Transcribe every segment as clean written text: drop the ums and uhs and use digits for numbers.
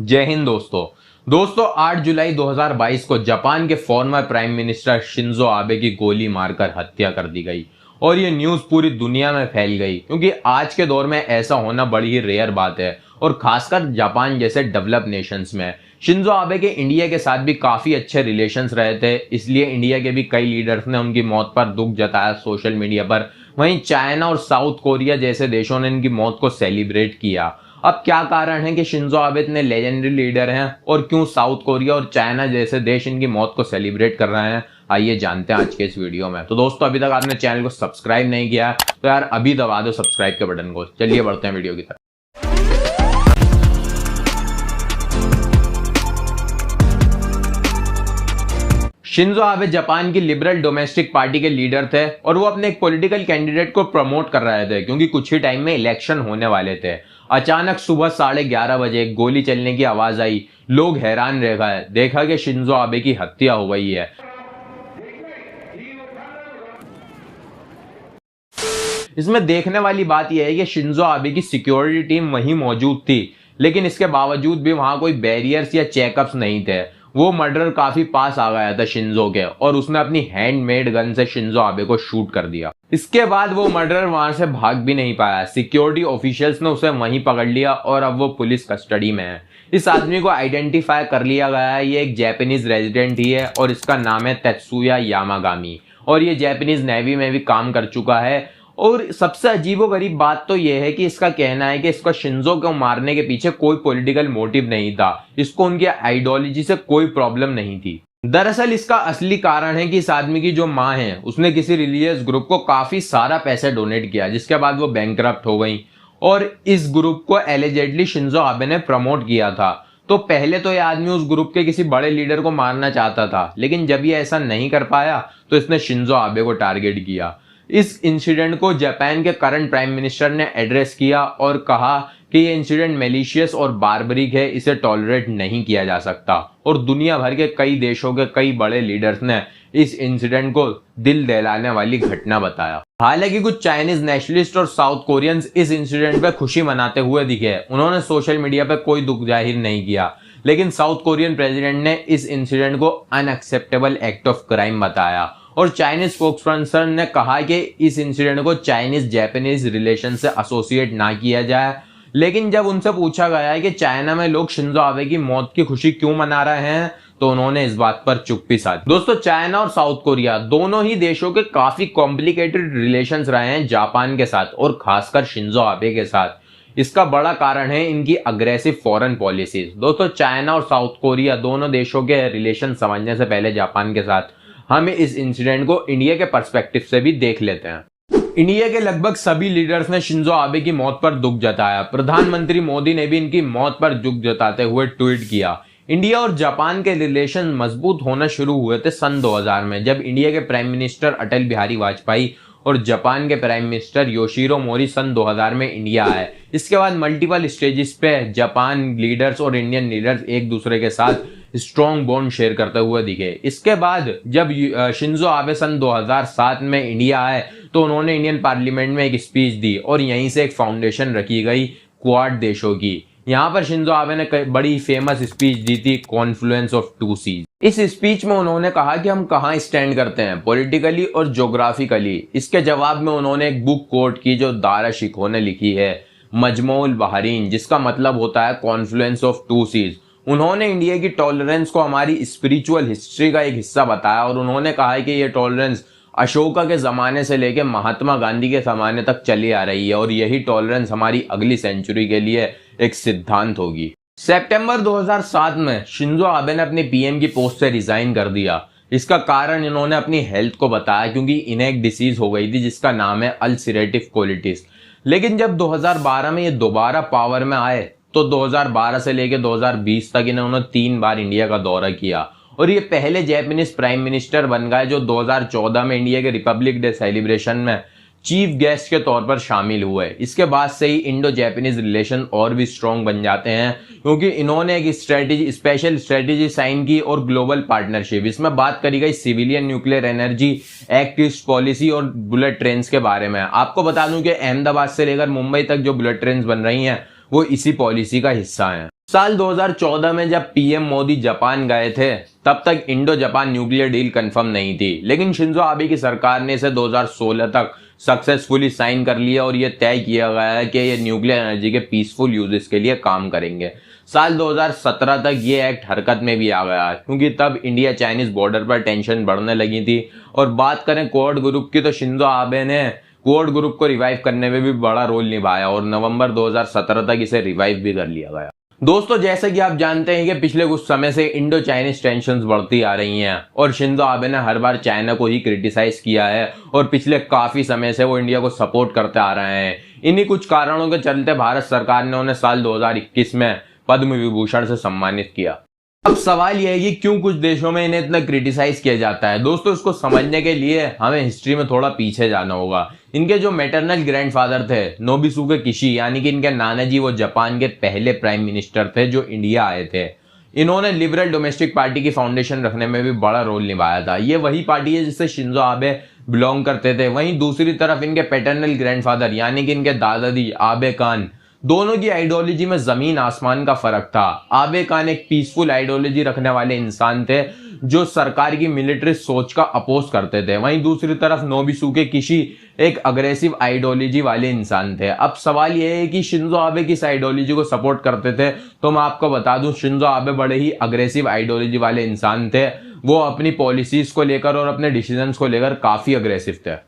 जय हिंद दोस्तों 8 जुलाई 2022 को जापान के former prime minister Shinzo Abe की गोली मारकर हत्या कर दी गई और ये न्यूज पूरी दुनिया में फैल गई क्योंकि आज के दौर में ऐसा होना बड़ी ही रेयर बात है और खासकर जापान जैसे डेवलप नेशंस में। शिंजो आबे के इंडिया के साथ भी काफी अच्छे रिलेशंस रहे थे, इसलिए इंडिया के भी कई लीडर्स ने उनकी मौत पर दुख जताया सोशल मीडिया पर। वहीं चाइना और साउथ कोरिया जैसे देशों ने इनकी मौत को सेलिब्रेट किया। अब क्या कारण है कि शिंजो आबे इतने लेजेंडरी लीडर हैं और क्यों साउथ कोरिया और चाइना जैसे देश इनकी मौत को सेलिब्रेट कर रहे हैं, आइए जानते हैं आज के इस वीडियो में। तो दोस्तों अभी तक आपने चैनल को सब्सक्राइब नहीं किया तो यार अभी दबा दो सब्सक्राइब के बटन को। चलिए बढ़ते हैं वीडियो की तरफ। शिंजो आबे जापान की लिबरल डोमेस्टिक पार्टी के लीडर थे और वो अपने एक पॉलिटिकल कैंडिडेट को प्रमोट कर रहे थे क्योंकि कुछ ही टाइम में इलेक्शन होने वाले थे। अचानक सुबह 11:30 बजे गोली चलने की आवाज आई। लोग हैरान रह गए, देखा कि शिंजो आबे की हत्या हो गई है। इसमें देखने वाली बात यह है कि शिंजो आबे की सिक्योरिटी टीम वहीं मौजूद थी, लेकिन इसके बावजूद भी वहां कोई बैरियर्स या चेकअप्स नहीं थे। वो मर्डर काफी पास आ गया था शिंजो के और उसने अपनी हैंडमेड गन से शिंजो आबे को शूट कर दिया। इसके बाद वो मर्डरर वहां से भाग भी नहीं पाया। सिक्योरिटी ऑफिशियल्स ने उसे वहीं पकड़ लिया और अब वो पुलिस कस्टडी में है। इस आदमी को आइडेंटिफाई कर लिया गया है, ये एक जापानीज रेजिडेंट ही है और इसका नाम है तेत्सुया यामागामी और ये जापानीज नेवी में भी काम कर चुका है। और सबसे अजीबोगरीब बात तो यह है कि इसका कहना है कि इसका शिंजो को मारने के पीछे कोई पॉलिटिकल मोटिव नहीं था, इसको उनकी आइडियोलॉजी से कोई प्रॉब्लम नहीं थी। दरअसल इसका असली कारण है कि इस आदमी की जो माँ है उसने किसी रिलीजियस ग्रुप को काफी सारा पैसा डोनेट किया, जिसके बाद वो बैंकरप्ट हो गई और इस ग्रुप को एलिजेडली शिंजो आबे ने प्रमोट किया था। तो पहले तो ये आदमी उस ग्रुप के किसी बड़े लीडर को मारना चाहता था, लेकिन जब ये ऐसा नहीं कर पाया तो इसने शिंजो आबे को टारगेट किया। इस इंसिडेंट को जापान के करंट प्राइम मिनिस्टर ने एड्रेस किया और कहा कि ये इंसिडेंट मैलिशियस और बार्बरिक है, इसे टॉलरेट नहीं किया जा सकता। और दुनिया भर के कई देशों के कई बड़े लीडर्स ने इस इंसिडेंट को दिल दहलाने वाली घटना बताया। हालांकि कुछ चाइनीज नेशनलिस्ट और साउथ कोरियंस इस इंसिडेंट पे खुशी मनाते हुए दिखे, उन्होंने सोशल मीडिया पे कोई दुख जाहिर नहीं किया, लेकिन साउथ कोरियन प्रेसिडेंट ने इस इंसिडेंट को अनएक्सेप्टेबल एक्ट ऑफ क्राइम बताया और चाइनीज स्पोक्सपर्सन ने कहा कि इस इंसिडेंट को चाइनीज जापानीज रिलेशन से एसोसिएट ना किया जाए। लेकिन जब उनसे पूछा गया है कि चाइना में लोग शिंजो आबे की मौत की खुशी क्यों मना रहे हैं तो उन्होंने इस बात पर चुप्पी साधी। दोस्तों चाइना और साउथ कोरिया दोनों ही देशों के काफी कॉम्प्लिकेटेड रिलेशंस रहे हैं जापान के साथ और खासकर शिंजो आबे के साथ। इसका बड़ा कारण है इनकी अग्रेसिव फॉरेन पॉलिसीज। दोस्तों चाइना और साउथ कोरिया दोनों देशों के रिलेशन समझने से पहले जापान के साथ हम इस इंसिडेंट को इंडिया के पर्सपेक्टिव से भी देख लेते हैं। इंडिया के लगभग सभी लीडर्स ने शिंजो आबे की मौत पर दुख जताया। प्रधानमंत्री मोदी ने भी इनकी मौत पर दुख जताते हुए ट्वीट किया। इंडिया और जापान के रिलेशन मजबूत होना शुरू हुए थे सन 2000 में, जब इंडिया के प्राइम मिनिस्टर अटल बिहारी वाजपेयी और जापान के प्राइम मिनिस्टर योशिरो मोरी सन 2000 में इंडिया आए। इसके बाद मल्टीपल स्टेजेस पे जापान लीडर्स और इंडियन लीडर्स एक दूसरे के साथ स्ट्रॉन्ग बॉन्ड शेयर करते हुए दिखे। इसके बाद जब शिंजो आबे सन 2007 में इंडिया आए तो उन्होंने इंडियन पार्लियामेंट में एक स्पीच दी और यहीं से एक फाउंडेशन रखी गई क्वाड देशों की। यहाँ पर शिंजो आबे ने बड़ी फेमस स्पीच दी थी, कॉन्फ्लुएंस ऑफ टू सीज। इस स्पीच में उन्होंने कहा कि हम कहाँ स्टैंड करते हैं पॉलिटिकली और ज्योग्राफिकली। इसके जवाब में उन्होंने एक बुक कोट की जो दारा शिकोह ने लिखी है, मजमूउल बहरीन, जिसका मतलब होता है कॉन्फ्लुएंस ऑफ टू सीज। उन्होंने इंडिया की टॉलरेंस को हमारी स्पिरिचुअल हिस्ट्री का एक हिस्सा बताया और उन्होंने कहा है कि ये टॉलरेंस अशोका के जमाने से लेकर महात्मा गांधी के जमाने तक चली आ रही है और यही टॉलरेंस हमारी अगली सेंचुरी के लिए एक सिद्धांत होगी। सितंबर 2007 में शिंजो आबे ने अपने पीएम की पोस्ट से रिजाइन कर दिया। इसका कारण इन्होंने अपनी हेल्थ को बताया क्योंकि इन्हें एक डिसीज हो गई थी जिसका नाम है अल्सरेटिव कोलिटिस। लेकिन जब 2012 में ये दोबारा पावर में आए तो 2012 से लेकर 2020 तक इन्होंने 3 बार इंडिया का दौरा किया और ये पहले जापानीज प्राइम मिनिस्टर बन गए जो 2014 में इंडिया के रिपब्लिक डे सेलिब्रेशन में चीफ गेस्ट के तौर पर शामिल हुए। इसके बाद से ही इंडो जापानीज रिलेशन और भी स्ट्रॉन्ग बन जाते हैं क्योंकि इन्होंने एक स्पेशल स्ट्रेटेजी साइन की और ग्लोबल पार्टनरशिप। इसमें बात करी गई civilian nuclear energy act east policy और बुलेट ट्रेन के बारे में। आपको बता दूं कि अहमदाबाद से लेकर मुंबई तक जो बुलेट ट्रेन बन रही हैं वो इसी पॉलिसी का हिस्सा है। साल 2014 में जब पीएम मोदी जापान गए थे तब तक Indo Japan nuclear deal confirm नहीं थी, लेकिन शिंजो आबे की सरकार ने इसे 2016 तक सक्सेसफुली साइन कर लिया और यह तय किया गया है कि ये न्यूक्लियर एनर्जी के पीसफुल यूजेस के लिए काम करेंगे। साल 2017 तक ये एक्ट हरकत में भी आ गया क्योंकि तब इंडिया चाइनीज बॉर्डर पर टेंशन बढ़ने लगी थी। और बात करें क्वाड ग्रुप की तो शिंजो आबे ने क्वाड ग्रुप को रिवाइव करने में भी बड़ा रोल निभाया और नवंबर 2017 तक इसे रिवाइव भी कर लिया गया। दोस्तों, जैसे कि आप जानते हैं कि पिछले कुछ समय से इंडो चाइनीज टेंशंस बढ़ती आ रही हैं और शिंजो आबे ने हर बार चाइना को ही क्रिटिसाइज किया है और पिछले काफी समय से वो इंडिया को सपोर्ट करते आ रहे हैं। इन्हीं कुछ कारणों के चलते भारत सरकार ने उन्हें साल 2021 में पद्म विभूषण से सम्मानित किया। अब सवाल यह है कि क्यों कुछ देशों में इन्हें इतना क्रिटिसाइज किया जाता है। दोस्तों, इसको समझने के लिए हमें हिस्ट्री में थोड़ा पीछे जाना होगा। इनके जो मैटरनल ग्रैंडफादर थे नोबिसुके किशी, यानी कि इनके नाना जी, वो जापान के पहले प्राइम मिनिस्टर थे जो इंडिया आए थे। इन्होंने लिबरल डोमेस्टिक पार्टी की फाउंडेशन रखने में भी बड़ा रोल निभाया था। ये वही पार्टी है जिससे शिंजो आबे बिलोंग करते थे। वहीं दूसरी तरफ इनके पैटर्नल ग्रैंडफादर यानी कि इनके दादाजी आबे खान, दोनों की आइडियोलॉजी में जमीन आसमान का फर्क था। आबे खान एक पीसफुल आइडियोलॉजी रखने वाले इंसान थे जो सरकार की मिलिट्री सोच का अपोज करते थे। वहीं दूसरी तरफ नोबिसुके किशी एक अग्रेसिव आइडियोलॉजी वाले इंसान थे। अब सवाल यह है कि शिंजो आबे किस आइडियोलॉजी को सपोर्ट करते थे, तो मैं आपको बता दूं शिंजो आबे बड़े ही अग्रेसिव आइडियोलॉजी वाले इंसान थे। वो अपनी पॉलिसीज को लेकर और अपने डिसीजंस को लेकर काफी अग्रेसिव थे।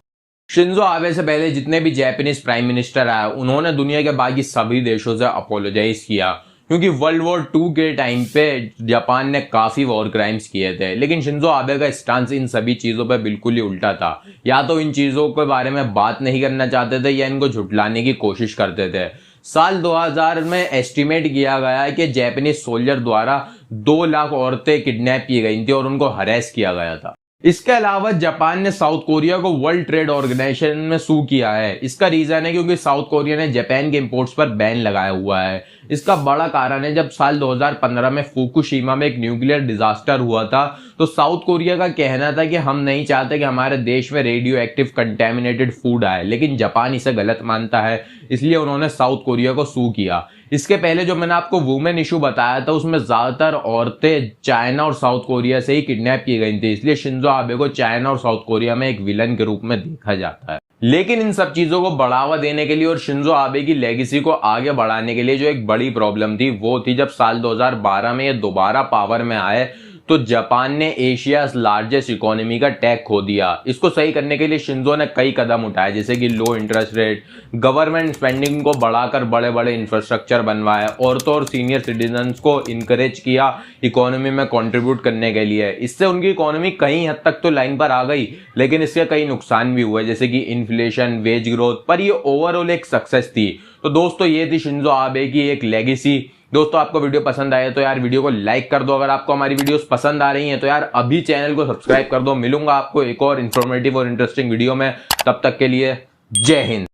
शिंजो आबे से पहले जितने भी जापानीज प्राइम मिनिस्टर आए उन्होंने दुनिया के बाकी सभी देशों से अपोलोजाइज किया क्योंकि वर्ल्ड वॉर 2 के टाइम पे जापान ने काफी वॉर क्राइम्स किए थे। लेकिन शिंजो आबे का स्टांस इन सभी चीजों पे बिल्कुल ही उल्टा था। या तो इन चीजों के बारे में बात नहीं करना चाहते थे या इनको झुठलाने की कोशिश करते थे। साल 2000 में एस्टिमेट किया गया है कि जापानीज सोल्जर द्वारा 2 लाख औरतें किडनैप की गई थी और उनको हरेस किया गया था। इसके अलावा जापान ने साउथ कोरिया को वर्ल्ड ट्रेड ऑर्गेनाइजेशन में सू किया है। इसका रीजन है क्योंकि साउथ कोरिया ने जापान के इंपोर्ट्स पर बैन लगाया हुआ है। इसका बड़ा कारण है जब साल 2015 में फुकुशिमा में एक न्यूक्लियर डिजास्टर हुआ था तो साउथ कोरिया का कहना था कि हम नहीं चाहते कि हमारे देश में रेडियो एक्टिव कंटेमिनेटेड फूड आए, लेकिन जापान इसे गलत मानता है, इसलिए उन्होंने साउथ कोरिया को सू किया। इसके पहले जो मैंने आपको वुमेन इशू बताया था उसमें ज्यादातर औरतें चाइना और साउथ कोरिया से ही किडनैप की गई थी, इसलिए शिंजो आबे को चाइना और साउथ कोरिया में एक विलन के रूप में देखा जाता है। लेकिन इन सब चीजों को बढ़ावा देने के लिए और शिंजो आबे की लेगेसी को आगे बढ़ाने के लिए जो एक बड़ी प्रॉब्लम थी वो थी जब साल 2012 में ये दोबारा पावर में आए तो जापान ने एशिया लार्जेस्ट इकोनॉमी का टैग खो दिया। इसको सही करने के लिए शिंजो ने कई कदम उठाए, जैसे कि लो इंटरेस्ट रेट, गवर्नमेंट स्पेंडिंग को बढ़ाकर बड़े बड़े इंफ्रास्ट्रक्चर बनवाए, औरतों और सीनियर सिटीजन्स को इनकरेज किया इकोनॉमी में कंट्रीब्यूट करने के लिए। इससे उनकी इकोनॉमी कहीं हद तक तो लाइन पर आ गई, लेकिन इसके कई नुकसान भी हुए, जैसे कि इन्फ्लेशन, वेज ग्रोथ, पर ये ओवरऑल एक सक्सेस थी। तो दोस्तों, ये थी शिंजो आबे की एक लेगेसी। दोस्तों, आपको वीडियो पसंद आए तो यार वीडियो को लाइक कर दो। अगर आपको हमारी वीडियोस पसंद आ रही हैं तो यार अभी चैनल को सब्सक्राइब कर दो। मिलूंगा आपको एक और इन्फॉर्मेटिव और इंटरेस्टिंग वीडियो में, तब तक के लिए जय हिंद।